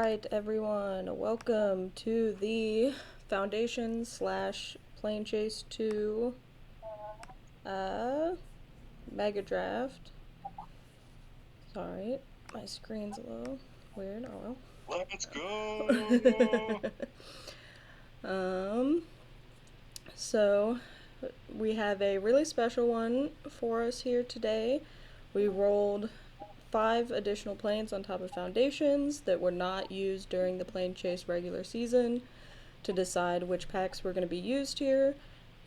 Alright, everyone, welcome to the Foundation slash Plane Chase 2 Megadraft. Sorry, my screen's a little weird. Oh Let's go! well. So we have a really special one for us here today. We rolled 5 additional planes on top of foundations that were not used during the plane chase regular season to decide which packs were going to be used here.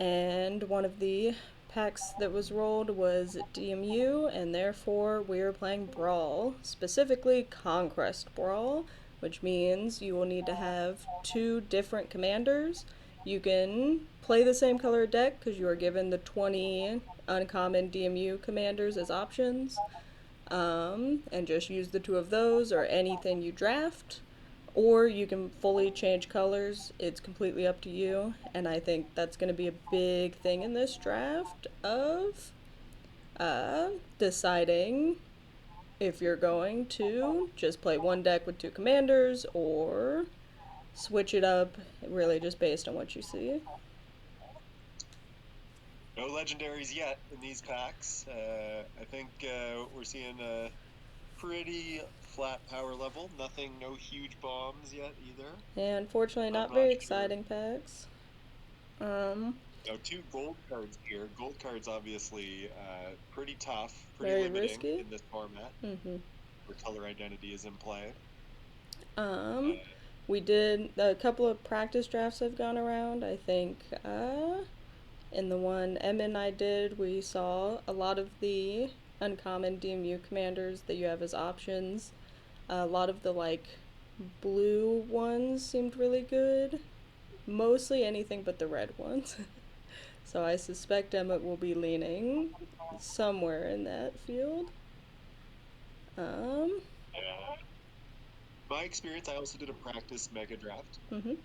And one of the packs that was rolled was DMU, and therefore we are playing Brawl, specifically Conquest Brawl, which means you will need to have 2 different commanders. You can play the same color deck because you are given the 20 uncommon DMU commanders as options, and just use the 2 of those or anything you draft. Or you can fully change colors. It's completely up to you. And I think that's going to be a big thing in this draft of deciding if you're going to just play one deck with 2 commanders or switch it up, really just based on what you see. No legendaries yet in these packs. I think we're seeing a pretty flat power level. Nothing, no huge bombs yet either. And unfortunately, I'm not not very sure. exciting packs. Now, 2 gold cards here. Gold cards obviously pretty tough, pretty Very limiting risky. in this format Mm-hmm. where color identity is in play. Um, Uh, we did a couple of practice drafts have gone around. I think in the one Emmett and I did, we saw a lot of the uncommon DMU commanders that you have as options. A lot of the blue ones seemed really good. Mostly anything but the red ones. So I suspect Emmett will be leaning somewhere in that field. Um, my experience, I also did a practice mega draft. mhm.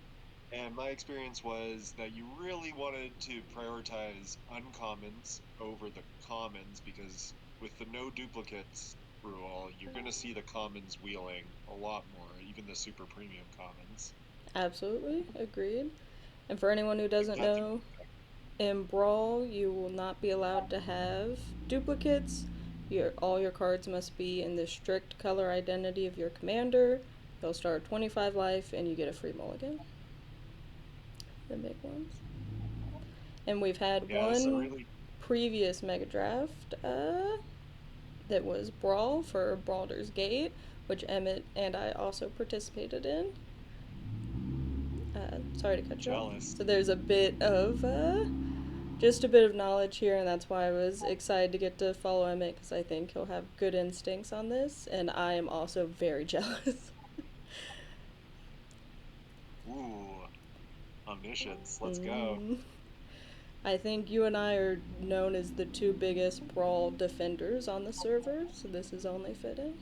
And my experience was that you really wanted to prioritize uncommons over the commons because with the no duplicates rule, you're going to see the commons wheeling a lot more, even the super premium commons. Absolutely, agreed. And for anyone who Like doesn't that's know, in Brawl, you will not be allowed to have duplicates. All your cards must be in the strict color identity of your commander. They'll start 25 life, and you get a free mulligan. The big ones. And we've had yeah, so one really previous Mega Draft that was Brawl for Baldur's Gate, which Emmett and I also participated in. Sorry to cut you off. jealous. So there's a bit of just a bit of knowledge here, and that's why I was excited to get to follow Emmett because I think he'll have good instincts on this, and I am also very jealous. Ooh, omniscience. Let's go. mm. I think you and I are known as the 2 biggest Brawl defenders on the server, so this is only fitting.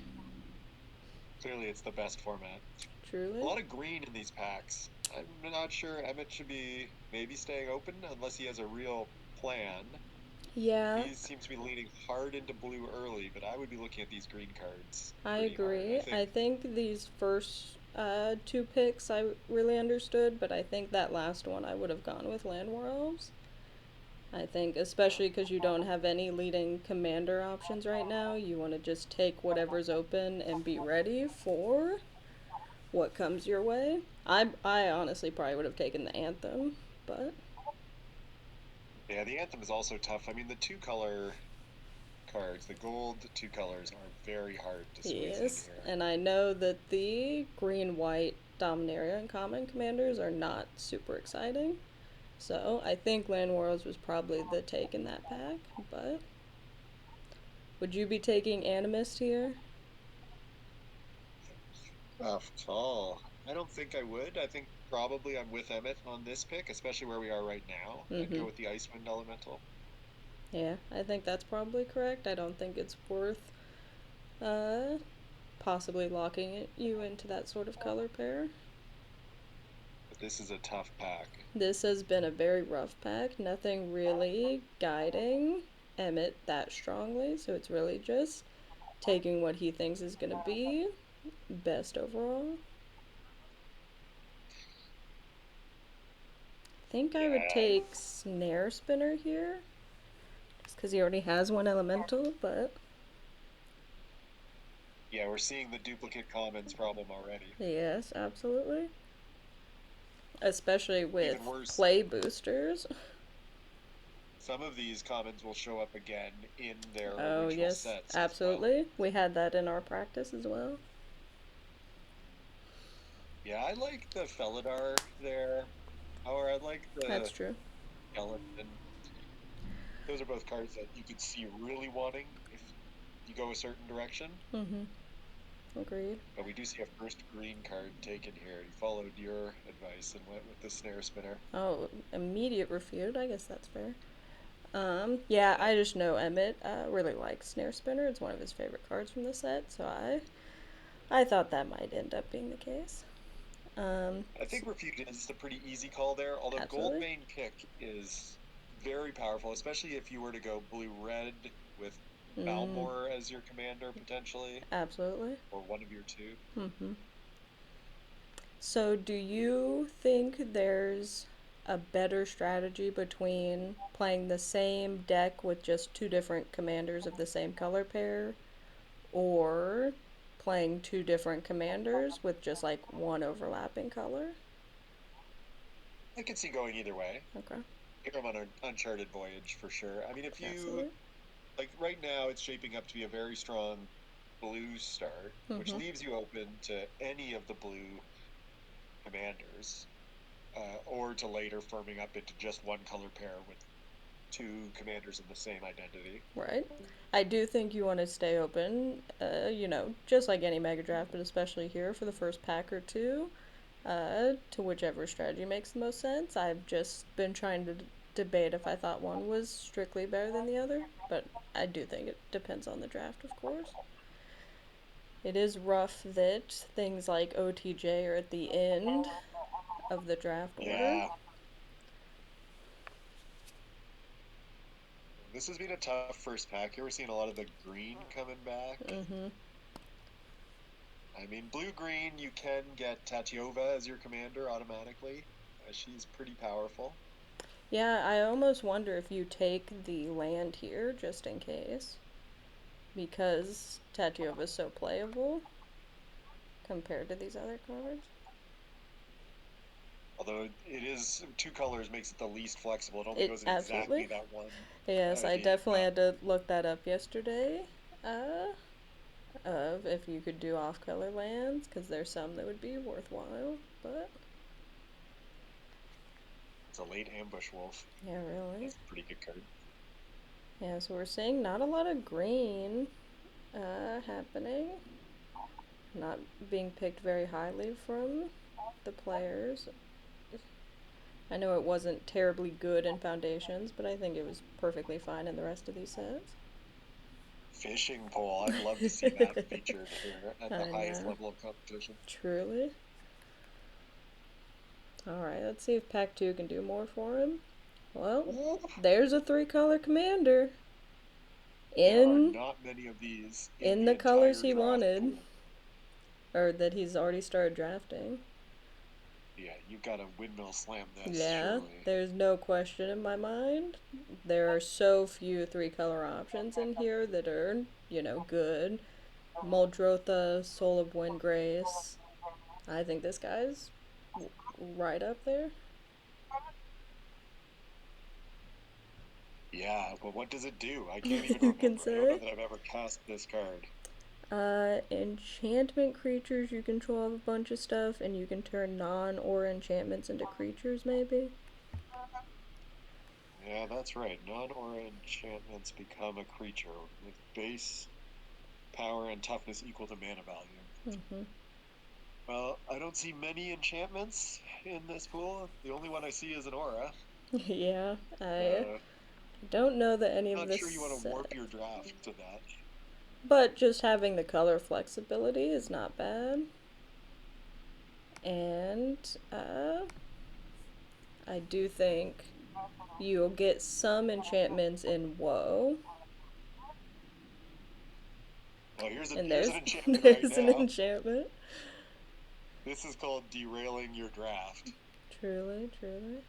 Clearly, it's the best format. A Truly. lot of green in these packs. I'm not sure Emmett should be maybe staying open unless he has a real plan. Yeah, He seems to be leaning hard into blue early, but I would be looking at these green cards I pretty hard. I agree. think, I think these first 2 picks I really understood, but I think that last one I would have gone with Land War Elves. I think, especially because you don't have any leading commander options right now, you want to just take whatever's open and be ready for what comes your way. I honestly probably would have taken the Anthem, but yeah, the Anthem is also tough. I mean, the 2 color cards, the gold 2 colors, are very hard to squeeze in yes. here. And I know that the green white Dominaria and common commanders are not super exciting. So I think Land Wars was probably the take in that pack, but would you be taking Animist here? Tough call. I don't think I would. I think probably I'm with Emmett on this pick, especially where we are right now. I'd Mm-hmm. go with the Icewind Elemental. Yeah, I think that's probably correct. I don't think it's worth uh, possibly locking you into that sort of color pair. But this is a tough pack. This has been a very rough pack. Nothing really guiding Emmett that strongly, so it's really just taking what he thinks is going to be best overall. think I would Yeah, take Snare Spinner here, just because he already has one elemental, but yeah, we're seeing the duplicate commons problem already. yes, absolutely. Especially Even with worse, play boosters. some of these commons will show up again in their Oh, original yes, sets as well. absolutely. We had that in our practice as well. Yeah, I like the Felidar there, or I like That's the true. Skeleton. Those are both cards that you could see really wanting if you go a certain direction. Mm-hmm. Agreed. But we do see a first green card taken here. He followed your advice and went with the Snare Spinner. Oh, immediate refute. I guess that's fair. Yeah, Yeah, I just know Emmett really likes Snare Spinner. It's one of his favorite cards from the set, so I thought that might end up being the case. Um, I think Refute is a pretty easy call there, although Absolutely. Goldbane Pick is very powerful, especially if you were to go blue-red with Mm, Balmor as your commander, potentially, absolutely. or one of your two. Mm-hmm. So, do you think there's a better strategy between playing the same deck with just two different commanders of the same color pair, or playing two different commanders with just like one overlapping color? I could see going either way. Okay, You're on an uncharted voyage for sure. I mean, if you absolutely. like right now, it's shaping up to be a very strong blue start, which Mm-hmm. leaves you open to any of the blue commanders, or to later firming up into just one color pair with two commanders in the same identity. Right. I do think you want to stay open, just like any Megadraft, but especially here for the first pack or two, to whichever strategy makes the most sense. I've just been trying to debate if I thought one was strictly better than the other, but I do think it depends on the draft, of course. It is rough that things like OTJ are at the end of the draft order. Yeah, this has been a tough first pack here. We're seeing a lot of the green coming back. Mm-hmm. I mean, blue green, you can get Tatiova as your commander automatically. She's pretty powerful. Yeah, I almost wonder if you take the land here just in case, because Tatiova is so playable compared to these other cards. Although it is two colors makes it the least flexible. It only It goes in exactly absolutely. that one Yes, I ID. definitely had to look that up yesterday. Uh, of if you could do off color lands, because there's some that would be worthwhile. But It's a late ambush wolf. yeah, really. That's a pretty good card. Yeah, so we're seeing not a lot of green happening. Not being picked very highly from the players. I know it wasn't terribly good in Foundations, but I think it was perfectly fine in the rest of these sets. Fishing pole. I'd love to see that featured here at the I highest know. level of competition. Truly. Alright, let's see if Pack 2 can do more for him. Well, Ooh, there's a three-color commander there are in not many of these in in the the colors entire he draft wanted, pool. or that he's already started drafting. Yeah, you've got to windmill slam this, Yeah, surely. there's no question in my mind. There are so few three-color options in here that are, good. Muldrotha, Soul of Windgrace. I think this guy's right up there. Yeah, but what does it do? I can't even You can remember. I don't know say. that I've ever cast this card. Enchantment creatures, you control a bunch of stuff, and you can turn non-aura enchantments into creatures, maybe? Yeah, that's right. Non-aura enchantments become a creature with base power and toughness equal to mana value. Mm-hmm. Well, I don't see many enchantments in this pool. The only one I see is an aura. Yeah, I Uh, don't know that any of Not this sure you want to set. warp your draft to that. But just having the color flexibility is not bad. And I do think you'll get some enchantments in Woe. Oh, here's And here's an there's enchantment right there's an now. enchantment. This is called derailing your draft. Truly, truly.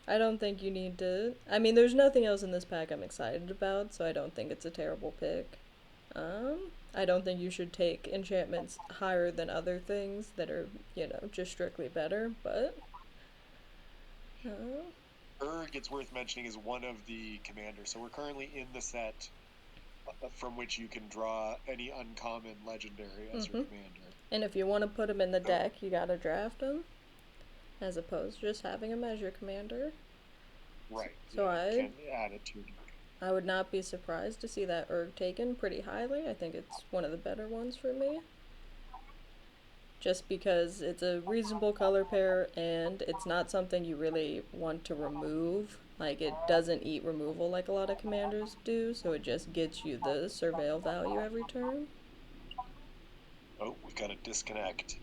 I don't think you need to. I mean, there's nothing else in this pack I'm excited about, so I don't think it's a terrible pick. I don't think you should take enchantments higher than other things that are, just strictly better, but. Uh, Urg, it's worth mentioning, is one of the commanders. So we're currently in the set from which you can draw any uncommon legendary as your mm-hmm. commander. And if you want to put them in the So, deck, you gotta draft them, as opposed to just having them as your commander. right, So yeah, I can add it to your deck. I would not be surprised to see that Urg taken pretty highly. I think it's one of the better ones for me. Just because it's a reasonable color pair and it's not something you really want to remove. Like, it doesn't eat removal like a lot of commanders do, so it just gets you the surveil value every turn. Oh, we've got a disconnect,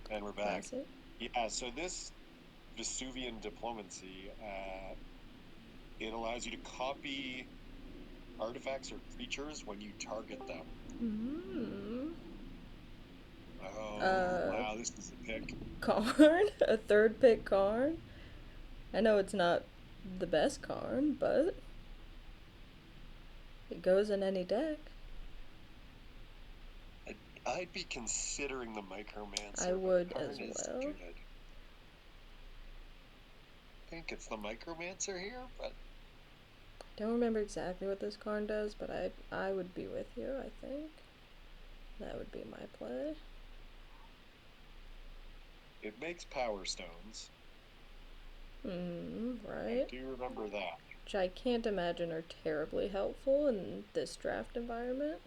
and we're back. Classic. Yeah, so this Vesuvian diplomacy, it allows you to copy artifacts or creatures when you target them. Mm. Oh, wow, this is a pick. Karn? A third pick Karn? I know it's not the best Karn, but it goes in any deck. I'd be considering the I Micromancer, but would Karn as is well. good. I think it's the Micromancer here, but Don't remember exactly what this Karn does, but I would be with you, I think. That would be my play. it makes Power Stones. I Right. do remember that. Which I can't imagine are terribly helpful in this draft environment.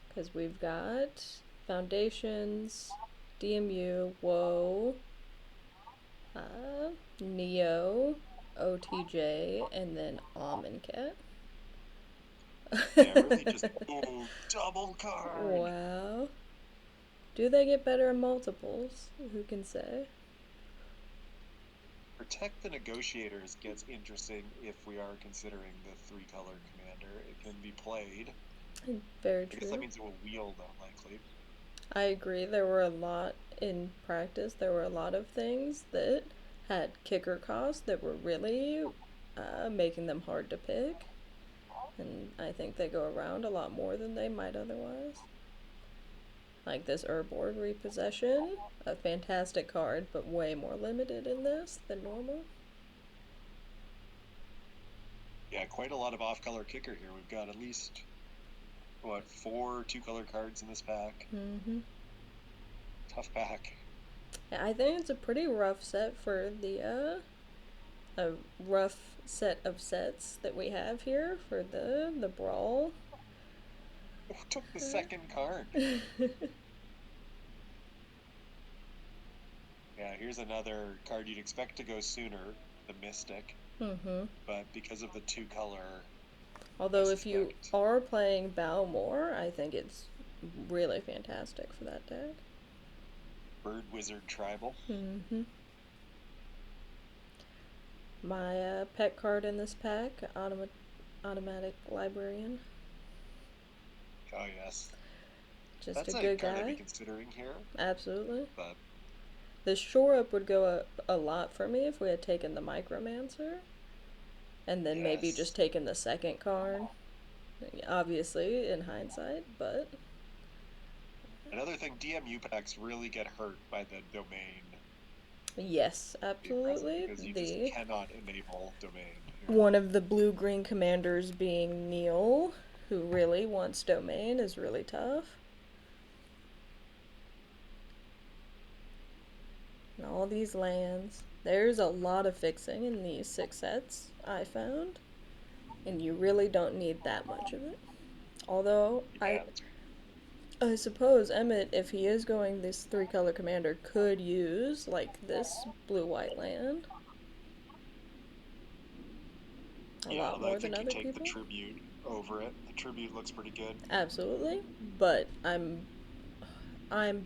Because we've got Foundations, DMU, Woe, Neo, OTJ, and then Amonkhet. Yeah, really just, oh, double card! Wow. Do they get better in multiples? Who can say? Protect the Negotiators gets interesting if we are considering the three-color commander. It can be played. Very I guess that true. means it will wield unlikely. I agree. There were a lot in practice. There were a lot of things that had kicker costs that were really making them hard to pick. And I think they go around a lot more than they might otherwise. Like this Urborg Repossession, a fantastic card, but way more limited in this than normal. Yeah, quite a lot of off-color kicker here. We've got at least, what, 4 two-color cards in this pack? Mm-hmm. Tough pack. Yeah, I think it's a pretty rough set for the a rough set of sets that we have here for the brawl. Who took the second card? Yeah, here's another card you'd expect to go sooner, the Mystic. Mm-hmm. But because of the two-color, I Although if you suspect. are playing Balmor, I think it's really fantastic for that deck. Bird Wizard Tribal. Mm-hmm. My pet card in this pack, Automatic Librarian. Oh, yes. Just a That's a good card I'd be guy. considering here, Absolutely. but The shore up would go a lot for me if we had taken the Micromancer. And then maybe yes. just taken the second card. Obviously, in hindsight, but. Another thing, DMU packs really get hurt by the domain Yes, being present absolutely. because you just The cannot enable domain here. one of the blue green commanders being Neil, who really wants domain, is really tough. And all these lands. There's a lot of fixing in these 6 sets, I found. And you really don't need that much of it. Although, Yeah, I suppose Emmett, if he is going this 3-color commander, could use, like, this blue-white land. A yeah. lot Although I more than think you other take the people. tribute over it. The tribute looks pretty good. Absolutely. But I'm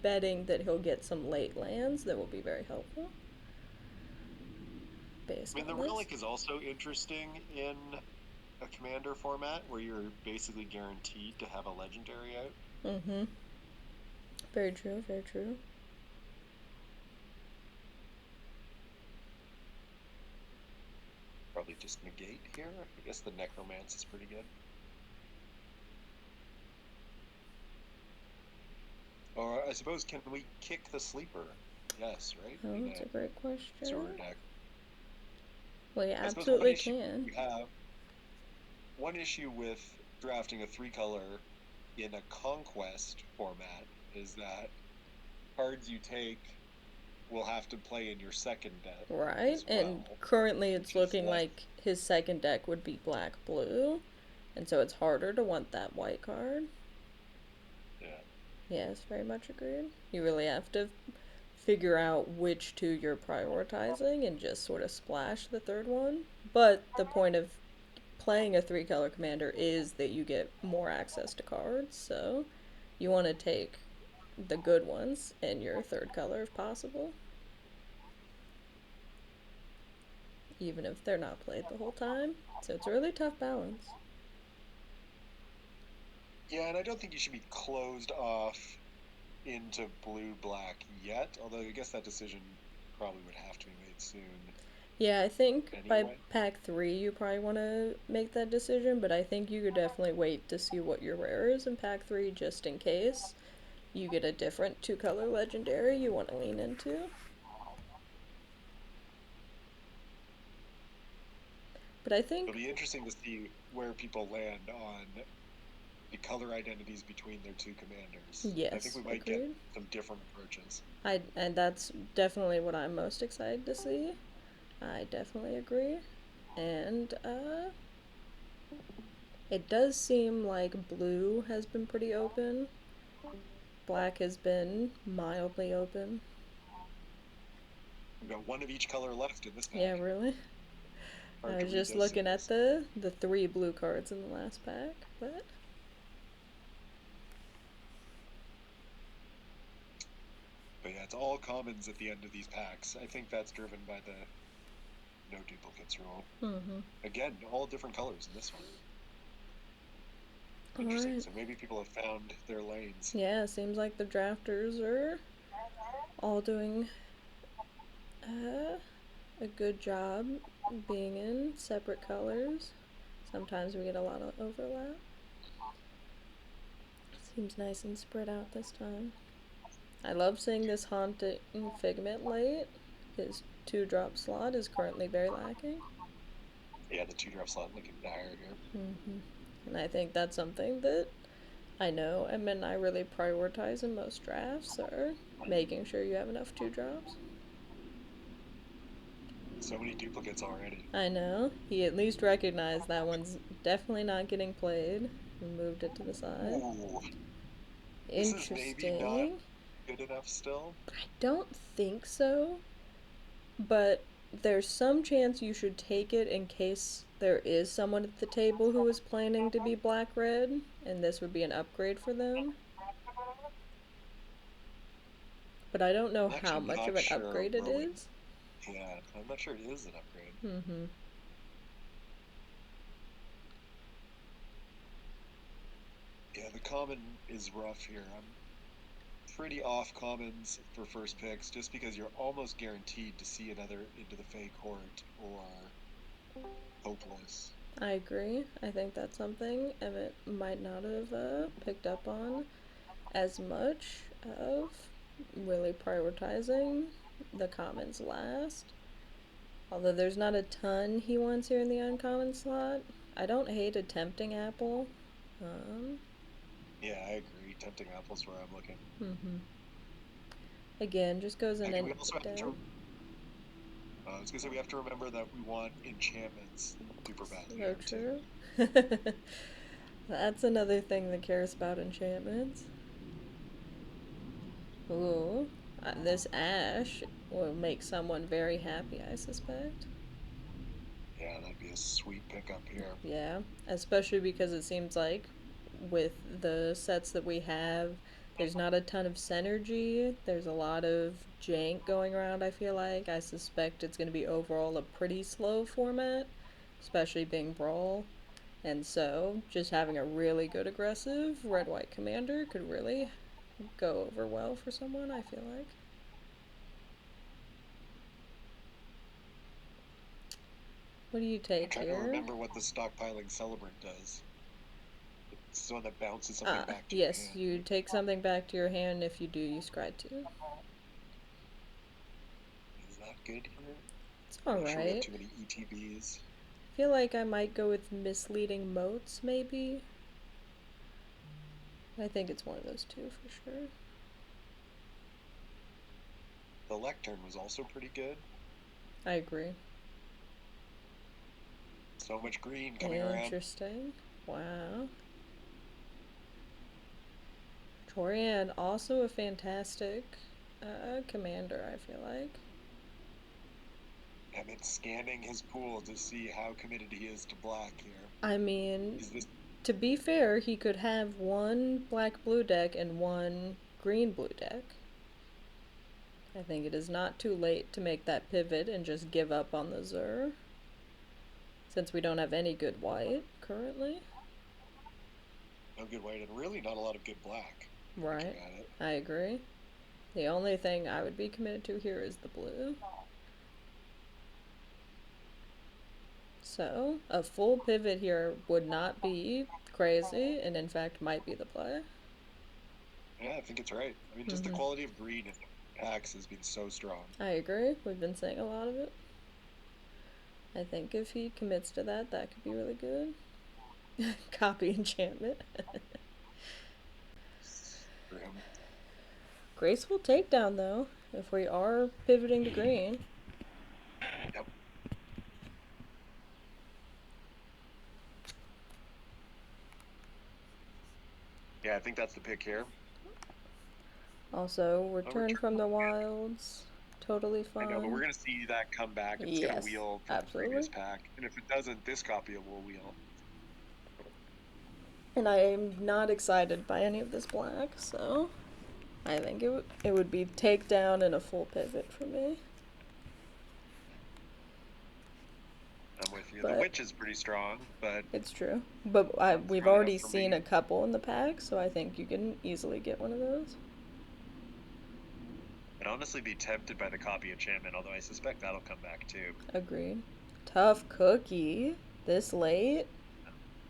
betting that he'll get some late lands that will be very helpful. I Based mean, the on this. relic is also interesting in a commander format where you're basically guaranteed to have a legendary out. Mm-hmm. Very true, very true. probably just negate here. I guess the necromance is pretty good. Or I suppose, can we kick the sleeper? Yes, right? Oh, In that's a a great question. sewer deck. Well, you I suppose one absolutely issue can. you have, one issue with drafting a three color in a conquest format is that cards you take will have to play in your second deck Right? as And well, currently it's which is looking less. like his second deck would be black blue. And so it's harder to want that white card. Yeah. Yes, very much agreed. You really have to figure out which two you're prioritizing and just sort of splash the third one. But the point of playing a three color commander is that you get more access to cards, so you want to take the good ones in your third color if possible, even if they're not played the whole time. So it's a really tough balance. Yeah, and I don't think you should be closed off into blue black yet, although I guess that decision probably would have to be made soon Yeah, I think by anyway. pack three you probably want to make that decision, but I think you could definitely wait to see what your rare is in pack three just in case you get a different two color legendary you want to lean into. But I It'll think, be interesting to see where people land on the color identities between their two commanders. I think yes, we might get agreed. some different approaches. And that's definitely what I'm most excited to see. I definitely agree. And it does seem like blue has been pretty open. Black has been mildly open. We've got one of each color left in this Yeah, pack. really. Hard I to was read just those looking at symbols. the three blue cards in the last pack, but But yeah, it's all commons at the end of these packs. I think that's driven by the no duplicates rule. mm-hmm. Again, all different colors in this one. All Interesting. right. So maybe people have found their lanes. Yeah, seems like the drafters are all doing uh, a good job being in separate colors. Sometimes we get a lot of overlap. Seems nice and spread out this time. I love seeing this haunting figment late. His two drop slot is currently very lacking. Yeah, the two drop slot looking dire here. Mm-hmm. And I think that's something that I know Emmett and I really prioritize in most drafts are making sure you have enough two drops. So many duplicates already. I know. He at least recognized that one's definitely not getting played and moved it to the side. Ooh, this is maybe not Interesting. good enough still. I don't think so, but there's some chance you should take it in case there is someone at the table who is planning to be black red, and this would be an upgrade for them. But I don't know I'm how actually much of not an sure upgrade it where we. is. Yeah, I'm not sure it is an upgrade. Mm-hmm. Yeah, the common is rough here. I'm pretty off commons for first picks just because you're almost guaranteed to see another into the fake court or hopeless. I agree. I think that's something Emmett might not have picked up on as much of really prioritizing the commons last. Although there's not a ton he wants here in the uncommon slot. I don't hate a tempting apple. Um, Yeah, I agree. Tempting apples where I'm looking. mm-hmm. Again, just goes in Again, an we also have dead. to. I was gonna say we have to remember that we want enchantments super badly So here too. true. That's another thing that cares about enchantments. Ooh, this ash will make someone very happy, I suspect. Yeah, that'd be a sweet pickup here. Yeah, especially because it seems like with the sets that we have, there's not a ton of synergy. There's a lot of jank going around, I feel like. I suspect it's going to be overall a pretty slow format, especially being Brawl. And so, just having a really good aggressive red white commander could really go over well for someone, I feel like. What do you I'm take trying to here? remember what the stockpiling celebrant does. It's the one that bounces something back to your Yes, hand, you right? take something back to your hand. If you do, you scry 2. Is that good here? It's I'm not sure we have alright. too many ETBs. I feel like I might go with misleading motes, maybe. I think it's one of those two for sure. The lectern was also pretty good. I agree. So much green coming around. Interesting. Wow. Torian, also a fantastic commander, I feel like. Emmett scanning his pool to see how committed he is to black here. I mean, Is this to be fair, he could have one black blue deck and one green blue deck. I think it is not too late to make that pivot and just give up on the Zur, since we don't have any good white currently. no good white and really not a lot of good black? Looking Right. at it. I agree. The only thing I would be committed to here is the blue. So, a full pivot here would not be crazy, and in fact might be the play. Yeah, I think it's right. I mean, just the quality of green in the packs has been so strong. I agree. We've been saying a lot of it. I think if he commits to that, that could be really good. Copy enchantment. For him. Graceful takedown, though, if we are pivoting to green. Yep. Yeah, I think that's the pick here. Also, A return return. from the wilds. Totally I know, but we're fine. gonna see that come back, and it's gonna Yes, wheel from the absolutely. previous pack. And if it doesn't, this copy will wheel. And I am not excited by any of this black, so I think it would be takedown and a full pivot for me. I'm with you. The But witch is pretty strong, but it's true. But not we've strong enough already for seen me. a couple in the pack, so I think you can easily get one of those. I'd honestly be tempted by the copy enchantment, although I suspect that'll come back too. Agreed. Tough cookie. This late?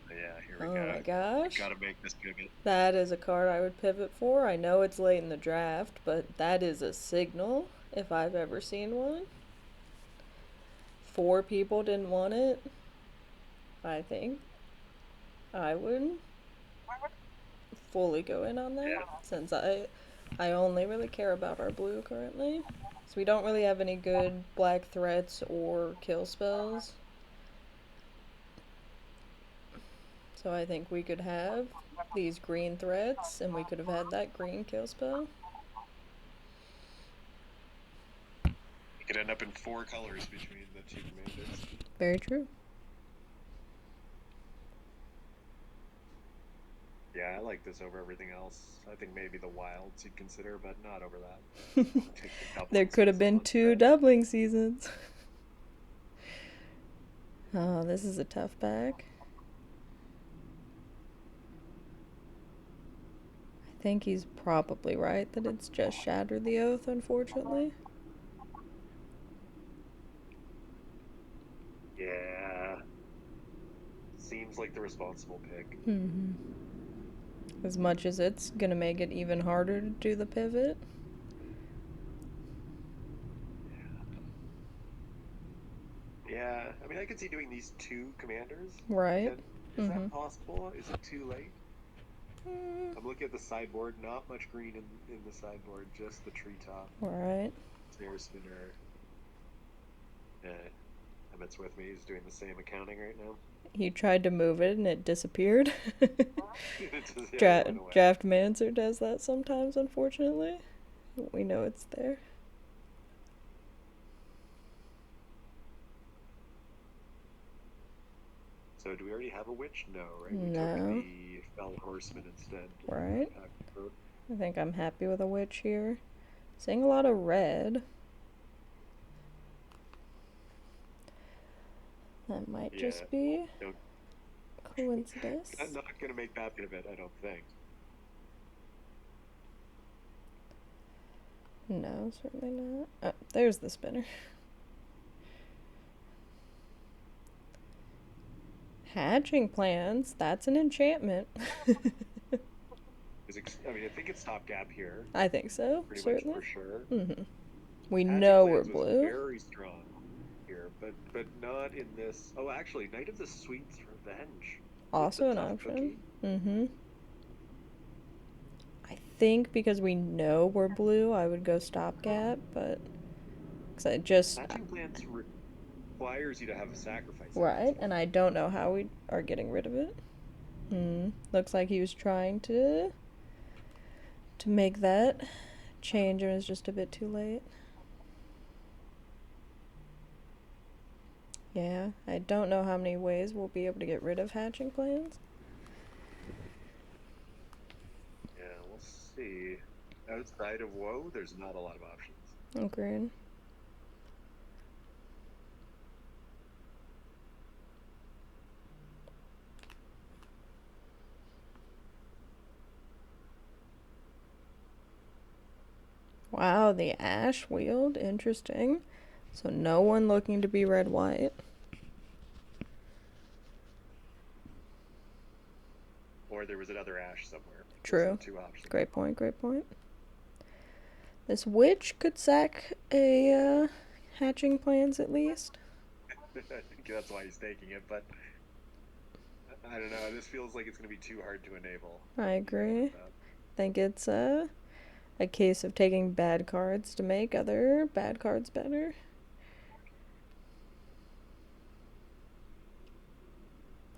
Yeah, here we Oh my go. gosh. Gotta make this pivot. That is a card I would pivot for. I know it's late in the draft, but that is a signal if I've ever seen one. 4 people didn't want it. I think I would fully go in on that Yeah. since I only really care about our blue currently. So we don't really have any good black threats or kill spells. So I think we could have these green threats and we could have had that green kill spell. You could end up in 4 colors between the two commanders. Very true. Yeah, I like this over everything else. I think maybe the wilds you'd consider, but not over that. Take the There doubling could have season been once 2 again. doubling seasons. Oh, this is a tough back. I think he's probably right that it's just Shatter the Oath, unfortunately. Yeah. Seems like the responsible pick. Mm-hmm. As much as it's gonna make it even harder to do the pivot. Yeah, I mean, I could see doing these 2 commanders. Right. Is Mm-hmm. that possible? Is it too late? Mm, I'm looking at the sideboard. Not much green in the sideboard. Just the treetop. right. Snare spinner. Emmett's with me. He's doing the same accounting right now. He tried to move it and it disappeared. It just, yeah, it went away. Draft Mancer does that sometimes, unfortunately. We know it's there. So do we already have a witch? No, right? We took No. the fell horseman instead. Right. I think I'm happy with a witch here. Seeing a lot of red. That might just be coincidence. I'm not gonna make that pivot, I don't think. No, certainly not. Oh, there's the spinner. Hatching plans, that's an enchantment. I mean, I think it's stopgap here, I think so, pretty much certainly. for sure. Mm-hmm. We Hatching know we're plans was blue. very strong here, but not in this. Oh, actually, Knight of the Sweet's Revenge with the Also an tough option. cookie. Mm-hmm. I think because we know we're blue, I would go stopgap, but because I just Hatching plans requires you to have a sacrifice in it as right, and well. I don't know how we are getting rid of it. Hmm. Looks like he was trying to make that change and it was just a bit too late. Yeah, I don't know how many ways we'll be able to get rid of hatching plans. Yeah, we'll see. Outside of Woe, there's not a lot of options. Agreed. Wow, the ash wield, interesting. So no one looking to be red-white. Or there was another Ash somewhere. Those are the True. two options. Great point, great point. This witch could sack a hatching plans at least. I think that's why he's taking it, but I don't know. This feels like it's going to be too hard to enable. I Even agree. with that. Think it's a case of taking bad cards to make other bad cards better.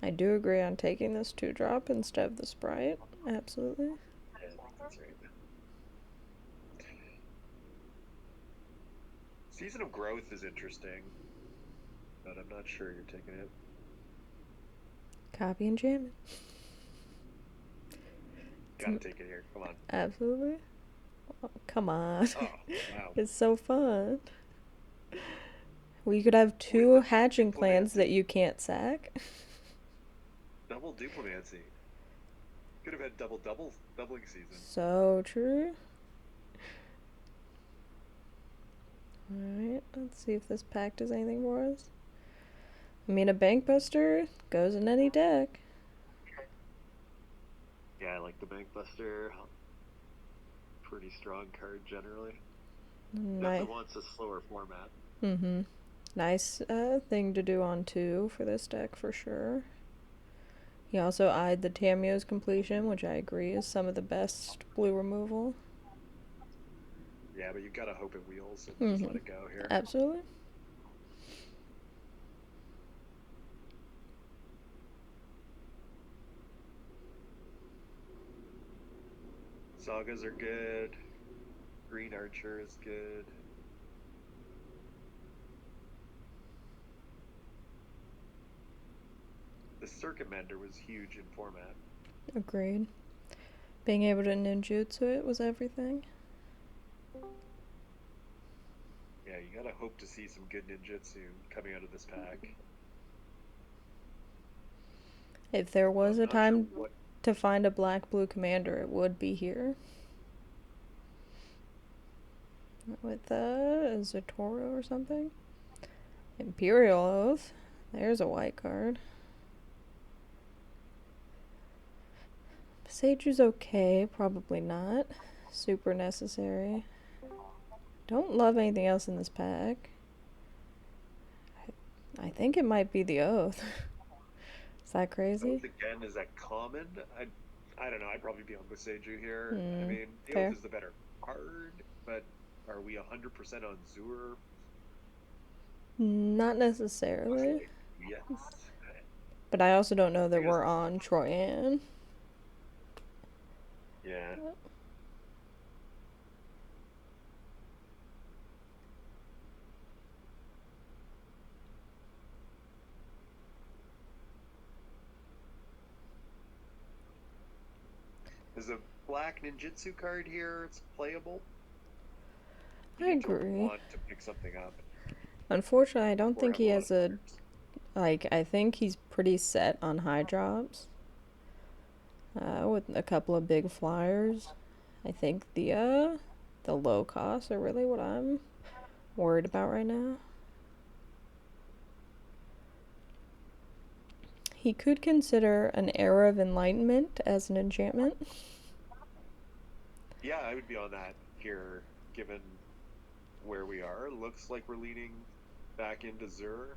I do agree on taking this 2-drop instead of the Sprite. Absolutely. Yeah, I think that's right. Season of Growth is interesting, but I'm not sure you're taking it. Copy and jam it. Gotta take it here. Come on. Absolutely. Oh, come on. Oh, wow. It's so fun. Well, you could have With 2 the hatching plans that diplomacy, you can't sack. double diplomacy. Could have had doubling season. So true. Alright, let's see if this pack does anything for us. I mean, a Bank Buster goes in any deck. Yeah, I like the Bank Buster. Pretty strong card generally. Nice. Definitely wants a slower format. Mm-hmm. Nice thing to do on 2 for this deck for sure. He also eyed the Tamiyo's completion, which I agree is some of the best blue removal. Yeah, but you've got to hope it wheels and just Mm-hmm. let it go here. Absolutely. Sagas are good. Green Archer is good. The Circuit Mender was huge in format. Agreed. Being able to ninjutsu it was everything. Yeah, you gotta hope to see some good ninjutsu coming out of this pack. If there was I'm a not sure time what. to find a black blue commander, it would be here. With a Zatoro or something? Imperial Oath. There's a white card. Seiju's okay, probably not. Super necessary. Don't love anything else in this pack. I think it might be the Oath. Is that crazy? Oath again is that common? I don't know. I'd probably be on with Seiju here. I Hmm. mean, the Oath Fair. is the better card, but are we 100% on Zur? Not Looks necessarily. like yes. But I also don't know that Because we're on Troyan. yeah, there's a black ninjutsu card here. It's playable. You I need to agree. want to pick something up Unfortunately, I don't or think have a he lot of has a flyers. like. I think he's pretty set on high drops. With a couple of big flyers. I think the low costs are really what I'm worried about right now. He could consider an Era of Enlightenment as an enchantment. Yeah, I would be on that here, given where we are. Looks like we're leaning back into Zur,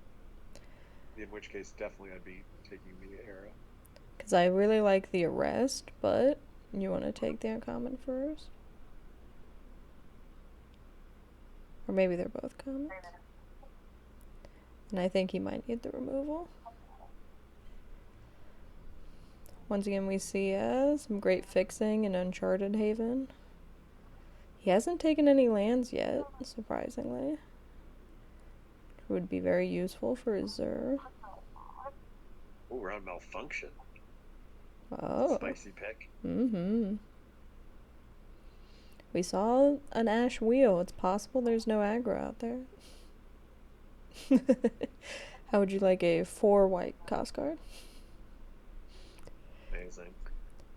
in which case definitely I'd be taking the Era. Because I really like the Arrest, but you want to take the uncommon first? Or maybe they're both commons. And I think he might need the removal. Once again, we see some great fixing in Uncharted Haven. He hasn't taken any lands yet, surprisingly. Which would be very useful for his Zur. Oh, we're on Malfunction. Oh. Spicy pick. Mm-hmm. We saw an Ash Wheel. It's possible there's no aggro out there. How would you like a 4 white cost card? Amazing.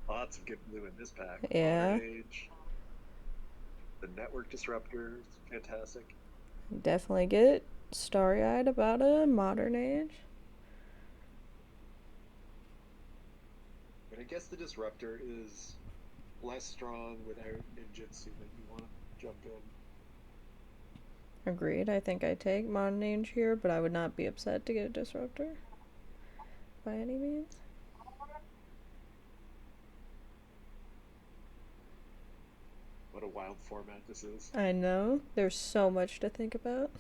Lots of good blue in this pack. Yeah. Modern Age. The Network Disruptor is fantastic. Definitely get starry-eyed about a Modern Age. But I guess the Disruptor is less strong without ninjutsu that you want to jump in. Agreed. I think I take Modern Age here, but I would not be upset to get a Disruptor. By any means. What a wild format this is. I know. There's so much to think about.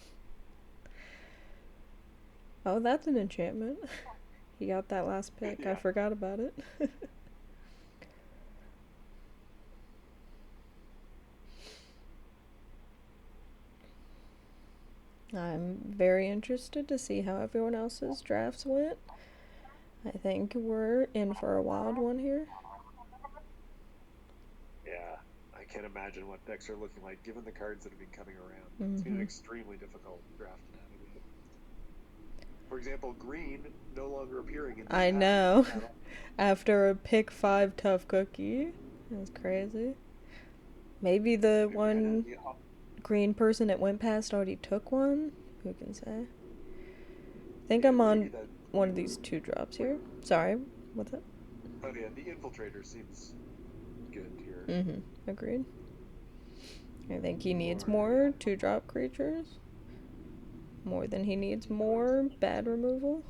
Oh, that's an enchantment. He got that last pick. Yeah. I forgot about it. I'm very interested to see how everyone else's drafts went. I think we're in for a wild one here. Yeah, I can't imagine what decks are looking like given the cards that have been coming around. It's been an extremely difficult draft to navigate. For example, green no longer appearing in this I pack know. at all. After a pick 5 tough cookie. That's crazy. Maybe the Maybe we had one the green person that went past already took one? Who can say? I think yeah, I'm maybe on that. one of these 2 drops here. Sorry, what's that? Oh yeah, the Infiltrator seems good here. Agreed. I think he needs Or, more 2-drop creatures. More than he needs more bad removal.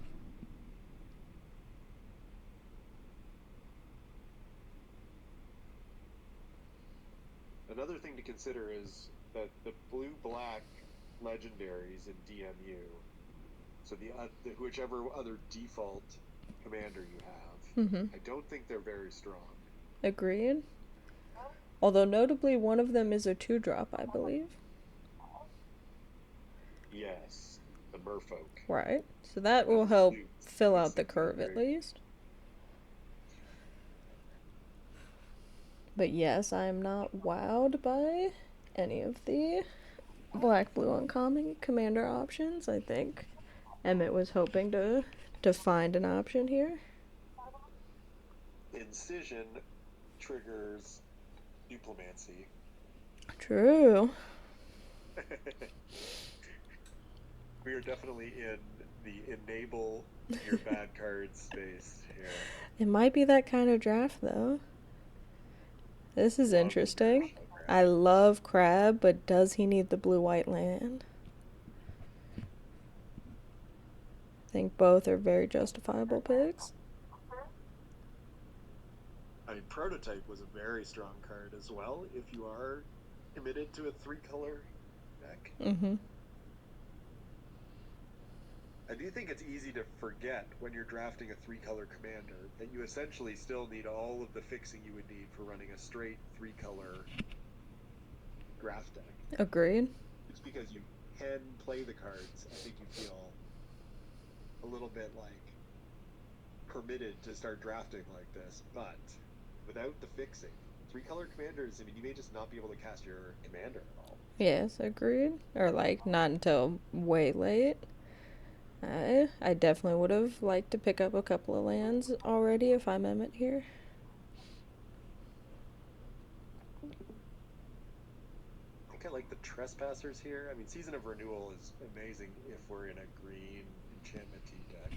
Another thing to consider is that the blue-black legendaries in DMU, so the whichever other default commander you have, I don't think they're very strong. Agreed. Although notably one of them is a 2-drop, I believe. Yes, the Merfolk. Right. So that will help fill out the curve at least. But yes, I am not wowed by any of the black-blue uncommon commander options. I think Emmett was hoping to find an option here. Incision triggers Duplomancy. True. We are definitely in the enable your bad cards space here. It might be that kind of draft, though. This is interesting. I love Crab, but does he need the blue-white land? I think both are very justifiable picks. I mean, Prototype was a very strong card as well if you are committed to a 3-color deck. I do think it's easy to forget when you're drafting a 3-color commander that you essentially still need all of the fixing you would need for running a straight 3-color draft deck. Agreed. It's because you can play the cards. I think you feel a little bit like permitted to start drafting like this, but without the fixing, 3-color commanders, I mean, you may just not be able to cast your commander at all. Yes, agreed. Or like not until way late. I definitely would have liked to pick up a couple of lands already if I'm Emmett here. I think I like the Trespassers here. I mean, Season of Renewal is amazing if we're in a green enchantment deck.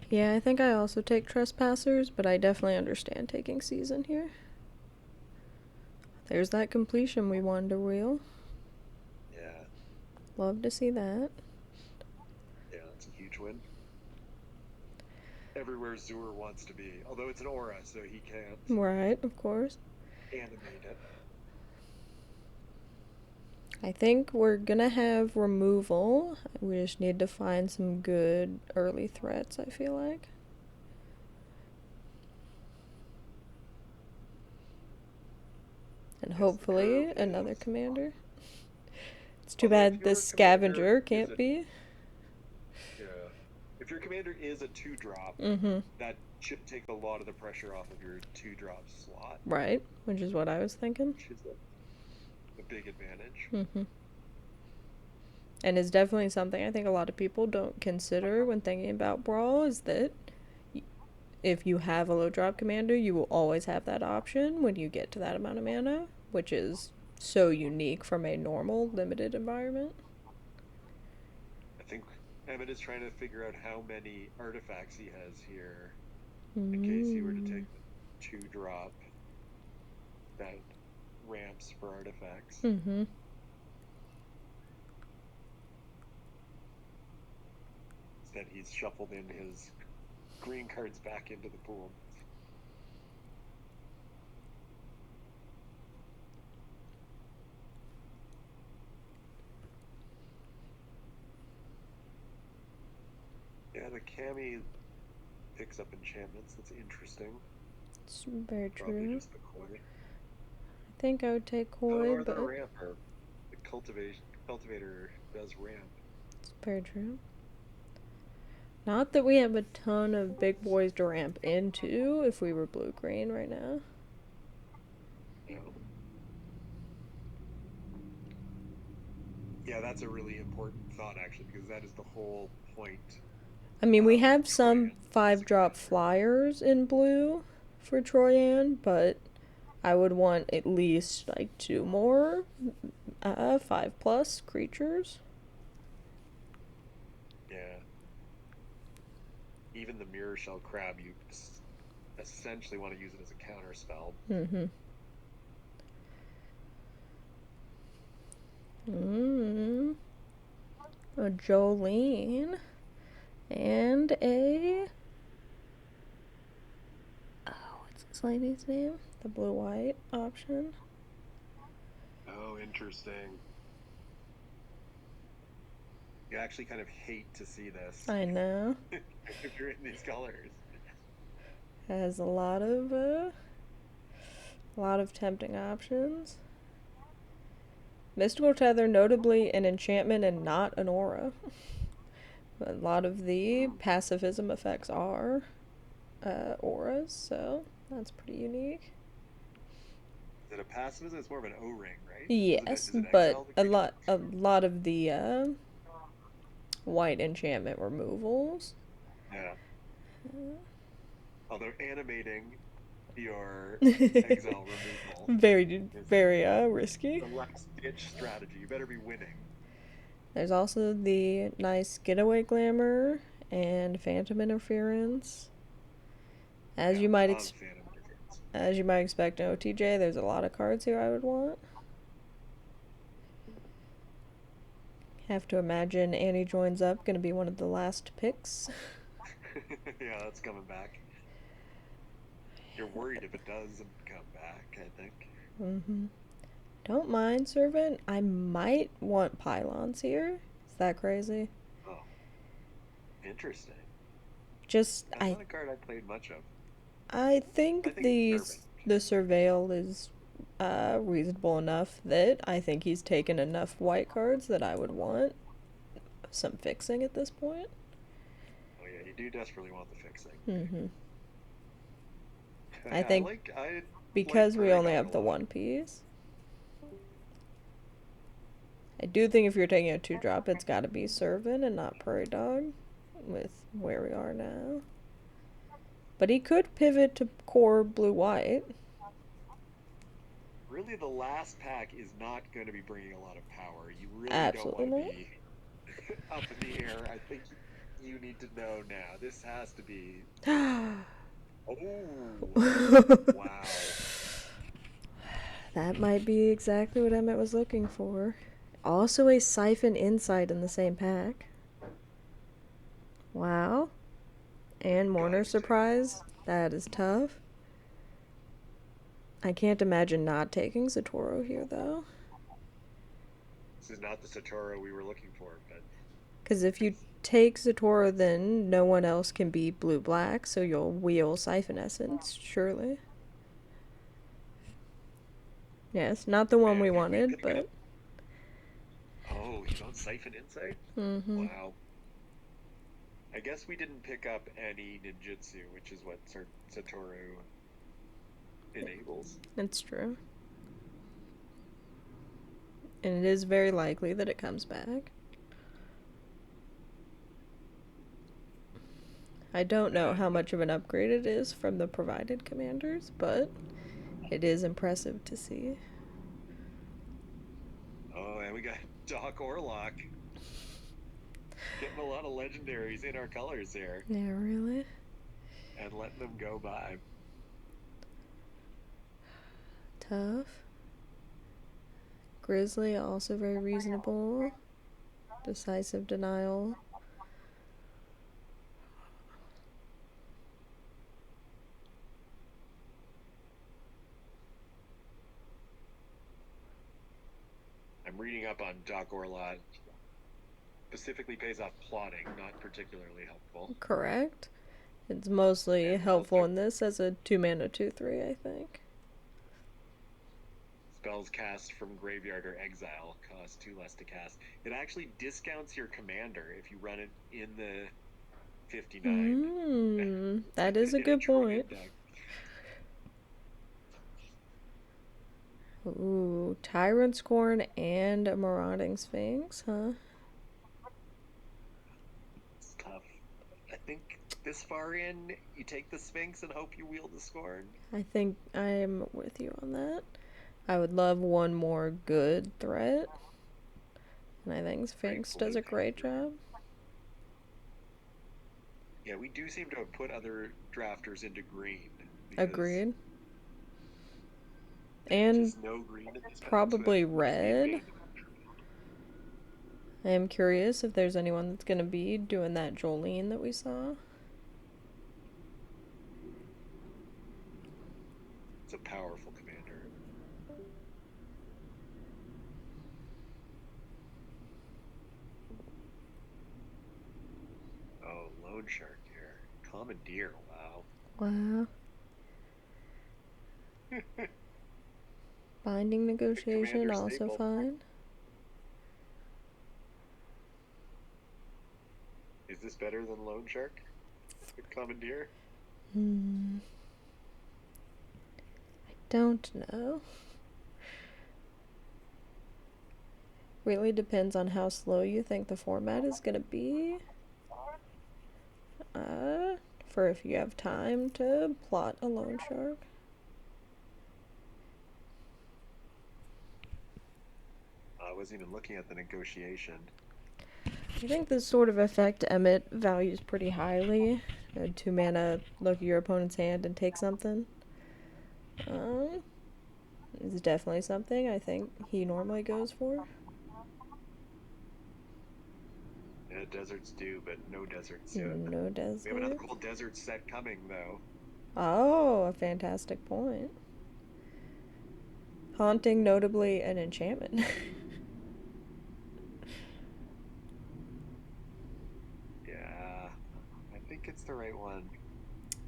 Yeah, I think I also take Trespassers, but I definitely understand taking Season here. There's that completion we wanted to reel. Yeah. Love to see that. Yeah, that's a huge win. Everywhere Zur wants to be, although it's an aura, so he can't Right, of course. animate it. I think we're gonna have removal. We just need to find some good early threats, I feel like. And Yes, the hopefully curve another is. commander. It's too Although if bad this your commander scavenger is can't a be. yeah, if your commander is a 2-drop, Mm-hmm. that should take a lot of the pressure off of your 2-drop slot, Right, which is what I was thinking. which is a big advantage. Mm-hmm. And is definitely something I think a lot of people don't consider when thinking about Brawl is that if you have a low drop commander, you will always have that option when you get to that amount of mana, which is so unique from a normal limited environment. I think Emmett is trying to figure out how many artifacts he has here in case he were to Mm. take the 2-drop that ramps for artifacts. Mm-hmm. Instead, he's shuffled in his green cards back into the pool. Yeah, the Cammy picks up enchantments. That's interesting. It's very Probably true. just the Koi. I think I would take Oh, Koi, or the but ramper. The cultivator does ramp. it's very true. Not that we have a ton of big boys to ramp into if we were blue-green right now. No. Yeah, that's a really important thought actually, because that is the whole point I mean, we of have some Troyan as a 5-drop commander. flyers in blue for Troyan, but I would want at least like 2 more 5+ creatures. Yeah. Even the mirror shell crab, you essentially want to use it as a counter spell. Mm-hmm. Mm. A Jolene and a what's this lady's name? The blue-white option. Oh, interesting. You actually kind of hate to see this I know. if you're in these colors. Has a lot of tempting options. Mystical Tether, notably an enchantment and not an aura. A lot of the Hmm. pacifism effects are auras, so that's pretty unique. Is it a pacifism? It's more of an O-ring, right? Doesn't it? Yes, Does it but exile the creature? a lot of the white enchantment removals. Yeah. Although animating your exile removal Very, is very risky. the last ditch strategy. You better be winning. There's also the nice getaway glamour and phantom interference. As Yeah, you might love Phantom Interference. as you might expect in OTJ, there's a lot of cards here I would want. Have to imagine Annie joins up, gonna be one of the last picks. Yeah, that's coming back. You're worried if it doesn't come back, I think. Mm-hmm. Don't mind Servant. I might want pylons here. Is that crazy? Oh, interesting. Just That's not a card I played much of. I I think think it's nervous. the surveil is reasonable enough that I think he's taken enough white cards that I would want some fixing at this point. Oh yeah, you do desperately want the fixing. Mm-hmm. I I think like because we Prairie only Dog have a the lot. one piece. I do think if you're taking a 2-drop, it's got to be Servant and not Prairie Dog, with where we are now. But he could pivot to core blue white. Really, the last pack is not going to be bringing a lot of power. You really don't Absolutely want to not. be up in the air. I think You need to know now. This has to be. Oh, wow. That might be exactly what Emmett was looking for. Also a Siphon Insight in the same pack. Wow. And Gotta Mourner be taking it. Surprise. That is tough. I can't imagine not taking Zatoro here, though. This is not the Satoru we were looking for, but Because if you it's take Zatoro, then no one else can be blue-black, so you'll wheel Siphon Essence, surely. Yes, not the one man, we did we wanted, pick up? but... Oh, you don't siphon insight? Mm-hmm. Wow. I guess we didn't pick up any ninjutsu, which is what Satoru enables. It's true. And it is very likely that it comes back. I don't know Man, how much of an upgrade it is from the provided commanders, but it is impressive to see. oh, and we got Doc Orlock getting a lot of legendaries in our colors here Yeah, really? and letting them go by. Tough. Grizzly, also very reasonable. Decisive Denial. I'm reading up on Doc Orlock. Specifically pays off plotting, not particularly helpful. Correct. It's mostly And helpful also in this as a 2-mana 2/3, I think. spells cast from graveyard or exile cost 2 less to cast. It actually discounts your commander if you run it in the 59 That is a in a good point. Druid deck. Ooh, Tyrant Scorn and a Marauding Sphinx, huh? It's tough. I think this far in, you take the Sphinx and hope you wield the Scorn. I think I am with you on that. I would love one more good threat, and I think Sphinx does Rightfully a great job. yeah, we do seem to have put other drafters into green because Agreed. And just no green in these packs with probably the red. main field. I am curious if there's anyone that's going to be doing that Jolene that we saw. It's a powerful commander. Oh, Loan Shark here. Commandeer, wow. Wow. Binding The Negotiation, commander also staple. fine. Is this better than Loan Shark? The Commandeer? Hmm. Don't know. Really depends on how slow you think the format is going to be. For if you have time to plot a loan shark. I wasn't even looking at the negotiation. I think this sort of effect Emmett values pretty highly. A 2-mana, look at your opponent's hand and take something. Is definitely something I think he normally goes for. Yeah, deserts do, but no deserts yet. No We have another desert. cool desert set coming, though. Oh, a fantastic point. Haunting, notably an enchantment. Yeah, I think it's the right one.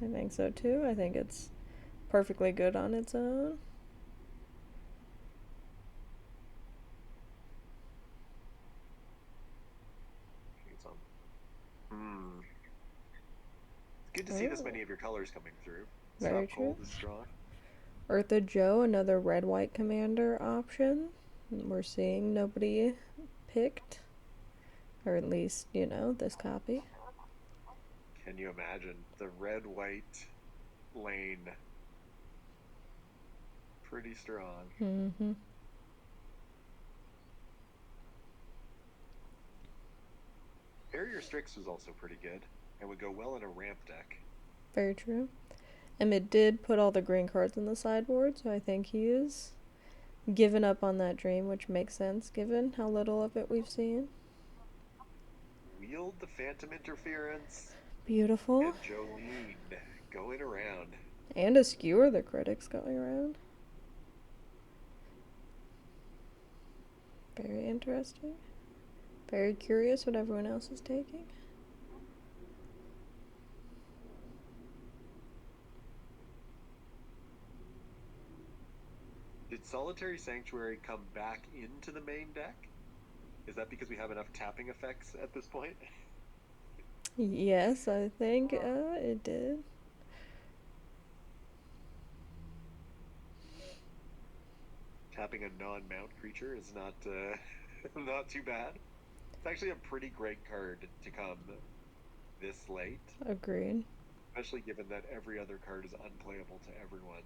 I think so too. I think it's perfectly good on its own. It's on. Hmm. It's good to see this Oh, many of your colors coming through. very Stop true. Cold is strong. Eartha Joe, another red-white commander option. We're seeing nobody picked. Or at least, this copy. Can you imagine the red-white lane? Pretty strong. Mm-hmm. Warrior Strix was also pretty good and would go well in a ramp deck. Very true. Emmett did put all the green cards in the sideboard, so I think he is given up on that dream, which makes sense given how little of it we've seen. Wield the Phantom Interference Beautiful. and Jolene going around. And a skewer the critics going around. Very interesting. Very curious what everyone else is taking. Did Solitary Sanctuary come back into the main deck? Is that because we have enough tapping effects at this point? Yes, I think it did. Tapping a non-mount creature is not not too bad. It's actually a pretty great card to come this late. Agreed. Especially given that every other card is unplayable to everyone.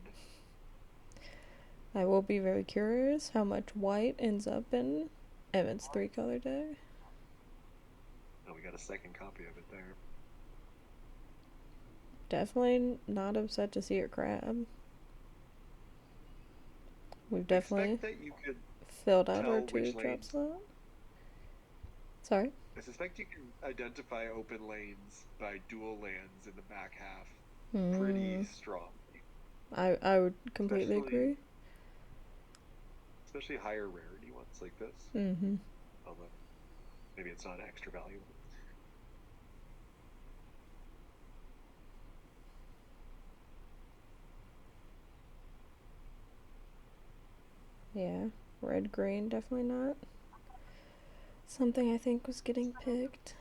I will be very curious how much white ends up in Emmett's 3-color deck. Oh, we got a second copy of it there. Definitely not upset to see it crab. We've I definitely expect that you could filled out our tell 2 which drop lanes. slot. Sorry? I suspect you can identify open lanes by dual lands in the back half pretty strongly. I would completely agree. Especially higher rarity ones like this. Although maybe it's not extra valuable. Yeah, red green definitely not something I think was getting picked.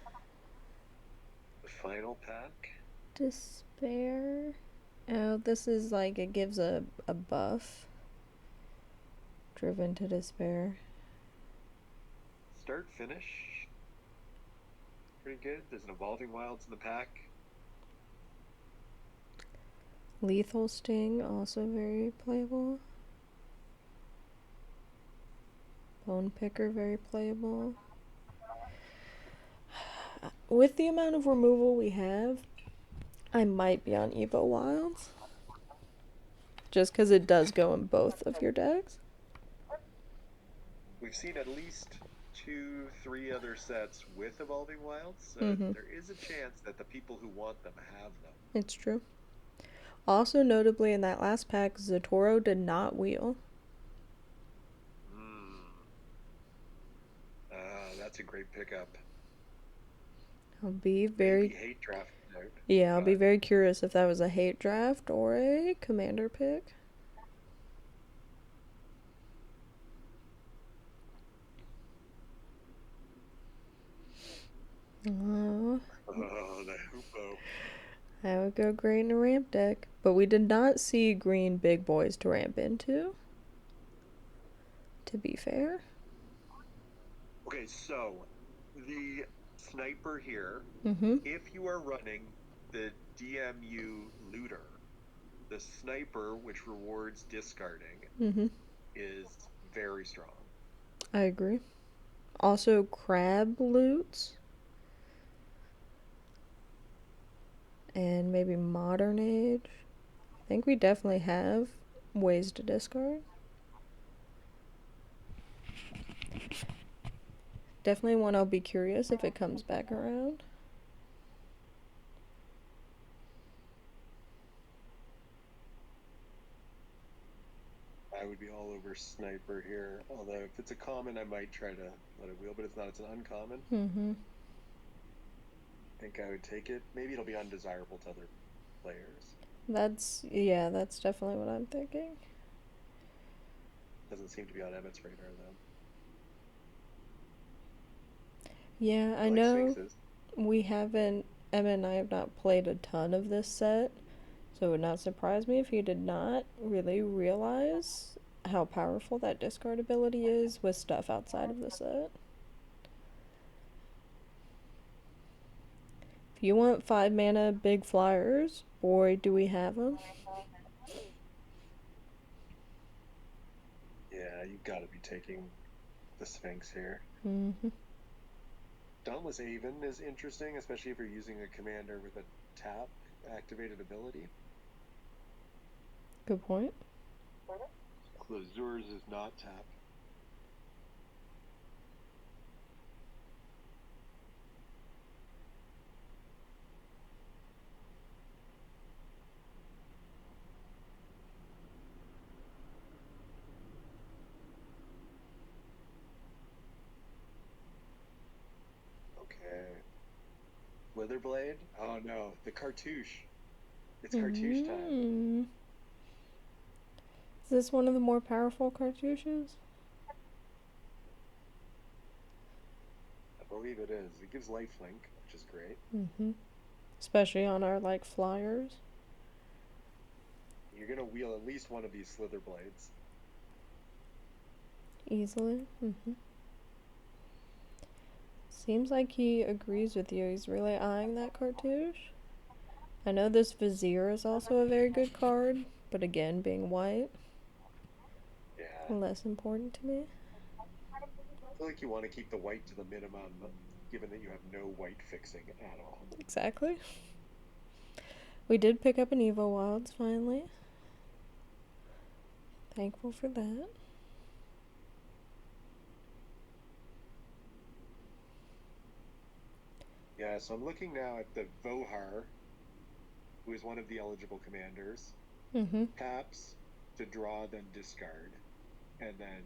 The final pack. Despair. Oh, this is like it gives a buff. Driven to despair. Start finish. Pretty good. There's an Evolving Wilds in the pack. Lethal Sting, also very playable. Bone Picker, very playable. With the amount of removal we have, I might be on Evo Wilds. Just because it does go in both of your decks. We've seen at least 2, 3 other sets with Evolving Wilds, so there is a chance that the people who want them have them. It's true. Also, notably in that last pack, Zatoro did not wheel. That's a great pickup. I'll be very... Maybe hate draft out. Yeah, I'll be very curious if that was a hate draft or a commander pick. Oh, the hoopo. I would go green in a ramp deck. But we did not see green big boys to ramp into. To be fair. Okay, so the sniper here, if you are running the DMU looter, the sniper, which rewards discarding, is very strong. I agree. Also, crab loots. And maybe modern age. I think we definitely have ways to discard. Definitely one I'll be curious if it comes back around. I would be all over sniper here. Although if it's a common, I might try to let it wheel, but it's not. It's an uncommon. I think I would take it. Maybe it'll be undesirable to other players. That's definitely what I'm thinking. Doesn't seem to be on Emmett's radar though. Yeah, I know we haven't, Emmett and I have not played a ton of this set, so it would not surprise me if he did not really realize how powerful that discard ability is with stuff outside of the set. If you want 5 mana big flyers, boy, do we have them. Yeah, you've got to be taking the Sphinx here. Dauntless Haven is interesting, especially if you're using a commander with a tap activated ability. Good point. Azur's is not tap. Okay. Witherblade? Oh no, the cartouche. It's cartouche time. Mm. Is this one of the more powerful cartouches? I believe it is. It gives lifelink, which is great. Mm-hmm. Especially on our, like, flyers. You're gonna wheel at least one of these slither blades. Easily. Mm-hmm. Seems like he agrees with you. He's really eyeing that cartouche. I know this Vizier is also a very good card, but again, being white, Yeah. less important to me. I feel like you want to keep the white to the minimum, given that you have no white fixing at all. Exactly. We did pick up an Evo Wilds finally. Thankful for that. Yeah, so I'm looking now at the Vohar, who is one of the eligible commanders. Mm-hmm. Taps to draw, then discard, and then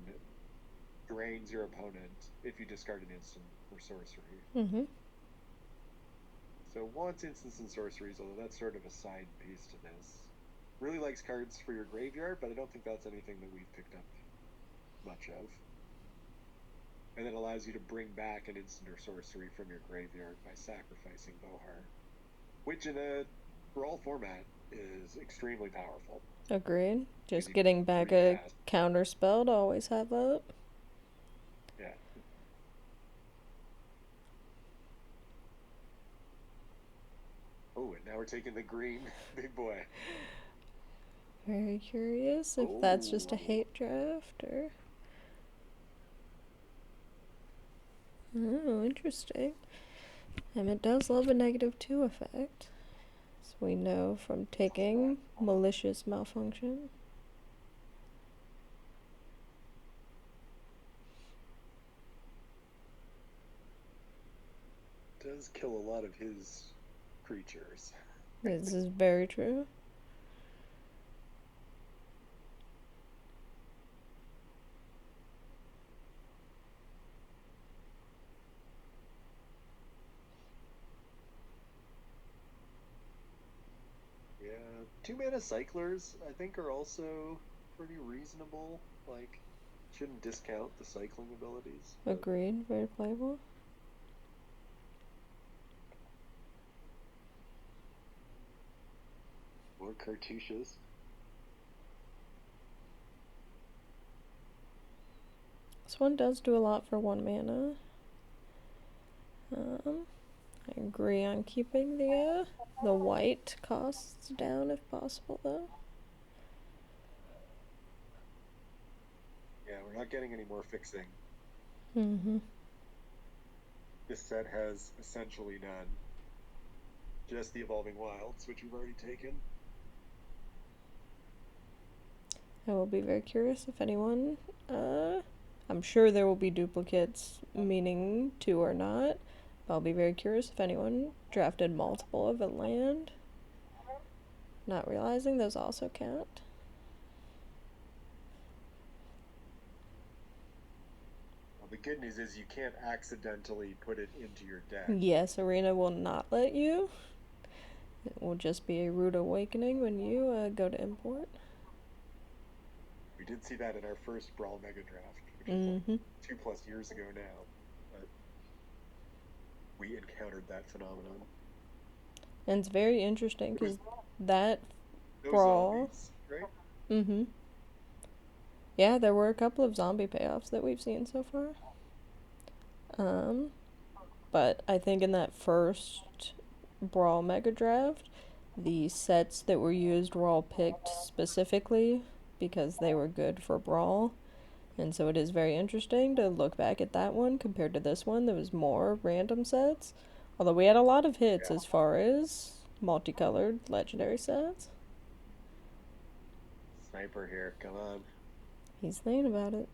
drains your opponent if you discard an instant or sorcery. Mm-hmm. So wants instants and sorceries, although that's sort of a side piece to this. Really likes cards for your graveyard, but I don't think that's anything that we've picked up much of. And then allows you to bring back an instant or sorcery from your graveyard by sacrificing Vohar, which in a brawl format is extremely powerful. Agreed. Because Just you getting can back a recast. counter spell to always have up. Yeah. Oh, and now we're taking the green big boy. Very curious if that's just a Oh, hate draft or. Oh, interesting. Emmett does love a -2 effect, as we know from taking malicious malfunction. does kill a lot of his creatures. This is very true. Yeah, 2 mana cyclers I think are also pretty reasonable. Like, shouldn't discount the cycling abilities. But Agreed. Very playable. more cartouches. This one does do a lot for 1 mana. I agree on keeping the white costs down if possible, though. Yeah, we're not getting any more fixing. Mm-hmm. This set has essentially none. Just the Evolving Wilds, which we've already taken. I will be very curious if anyone. I'm sure there will be duplicates, meaning 2 or not. I'll be very curious if anyone drafted multiple of a land, not realizing those also count. Well, the good news is you can't accidentally put it into your deck. Yes, Arena will not let you. It will just be a rude awakening when you go to import. We did see that in our first Brawl Megadraft, which was like Mm-hmm. 2+ years ago now. But we encountered that phenomenon. And it's very interesting It was because that no brawl. zombies, right? Mm-hmm. Yeah, there were a couple of zombie payoffs that we've seen so far. Um, but I think in that first Brawl Mega Draft, the sets that were used were all picked specifically because they were good for Brawl. And so it is very interesting to look back at that one compared to this one. There was more random sets. Although we had a lot of hits Yeah. as far as multicolored legendary sets. Sniper here, come on. He's thinking about it.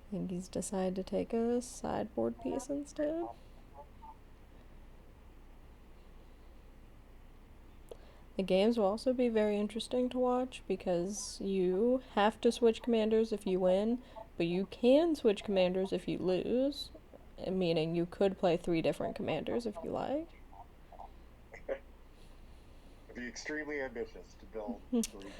I think he's decided to take a sideboard piece instead. The games will also be very interesting to watch because you have to switch commanders if you win, but you can switch commanders if you lose, meaning you could play 3 different commanders if you like. Be extremely ambitious to build 3 games.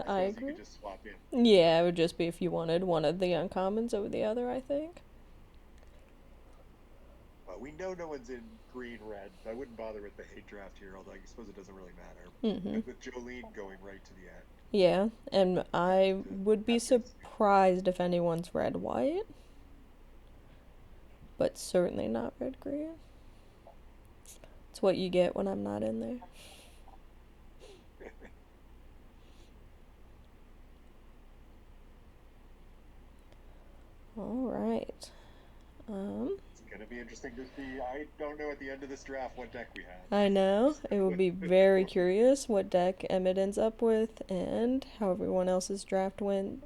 I I suppose you agree. could just swap in. Yeah, it would just be if you wanted one of the uncommons over the other, I think. We know no one's in green red, so I wouldn't bother with the hate draft here, although I suppose it doesn't really matter. Mm-hmm. With Jolene going right to the end. Yeah, and Yeah, I would be after surprised if anyone's red white, but certainly not red green. It's what you get when I'm not in there. All right. Um, It's gonna be interesting to see. I don't know at the end of this draft what deck we I know. It will have. be very curious what deck Emmett ends up with and how everyone else's draft went.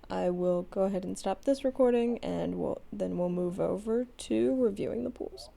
I will go ahead and stop this recording and we'll move over to reviewing the pools.